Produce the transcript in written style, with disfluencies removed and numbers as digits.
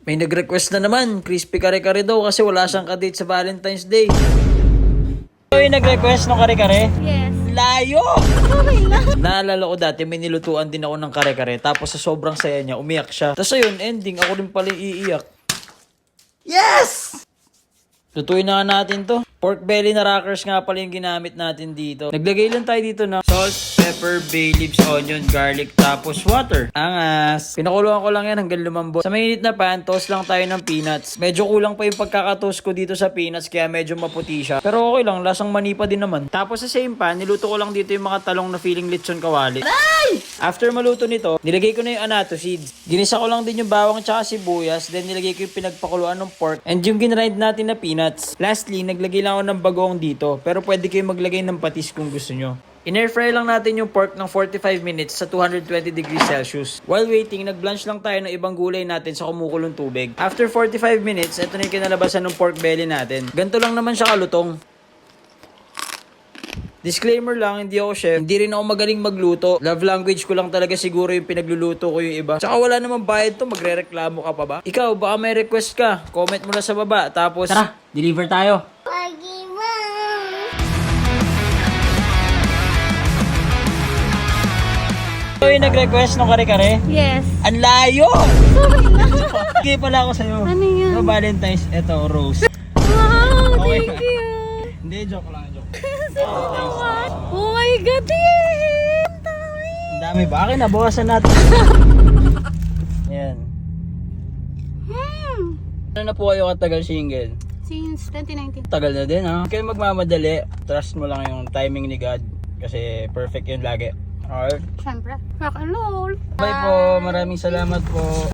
May nag-request na naman, crispy kare-kare daw kasi wala siyang kadate sa Valentine's Day. May nag-request ng kare-kare? Yes. Layo! Okay lang. Naalala ko dati, may nilutuan din ako ng kare-kare. Tapos sa sobrang saya niya, umiyak siya. Tapos ayun, ending, ako rin pala iiyak. Yes! Lutuin na nga natin to. Pork belly na rockers nga pala yung ginamit natin dito. Naglagay lang tayo dito ng salt, pepper, bay leaves, onion, garlic, tapos water. Angas. Pinakuluan ko lang yan hanggang lumambot. Sa mainit na pan, toast lang tayo ng peanuts. Medyo kulang pa yung pagkakatoast ko dito sa peanuts kaya medyo maputi siya. Pero okay lang, lasang manipa din naman. Tapos sa same pan, niluto ko lang dito yung mga talong na feeling lechon kawali. After maluto nito, nilagay ko na yung anato seeds. Ginisa ko lang din yung bawang tsaka sibuyas. Then nilagay ko yung pinagpakuluan ng pork and yung ginrind natin na peanuts. Lastly, naglagay lang ako ng bagoong dito. Pero pwede kayo maglagay ng patis kung gusto nyo. In-airfry lang natin yung pork ng 45 minutes sa 220 degrees Celsius. While waiting, nag-blanch lang tayo ng ibang gulay natin sa kumukulong tubig. After 45 minutes, ito na yung kinalabasan ng pork belly natin. Ganito lang naman siya kalutong. Disclaimer lang, hindi ako chef. Hindi rin ako magaling magluto. Love language ko lang talaga siguro yung pinagluluto ko yung iba. Tsaka wala namang bayad to, magre-reklamo ka pa ba? Ikaw, baka may request ka. Comment mo na sa baba. Tapos, tara, deliver tayo. Ito yung nag-request ng kare-kare? Yes. Ang layo! Okay lang. Bigay pala ako sa'yo. Ano yan? No, Valentine's. Ito, rose. Wow, Okay. thank you. Hindi, joke lang, joke. Oh my God, ang dami. Ang dami ba? Akin, nabawasan natin. Yan. Ano na po kayo katagal single? Since 2019. Tagal na din ha. Huwag kayo magmamadali. Trust mo lang yung timing ni God. Kasi perfect yun lagi. Alright. Siyempre. Rock and roll. Bye po. Maraming salamat po.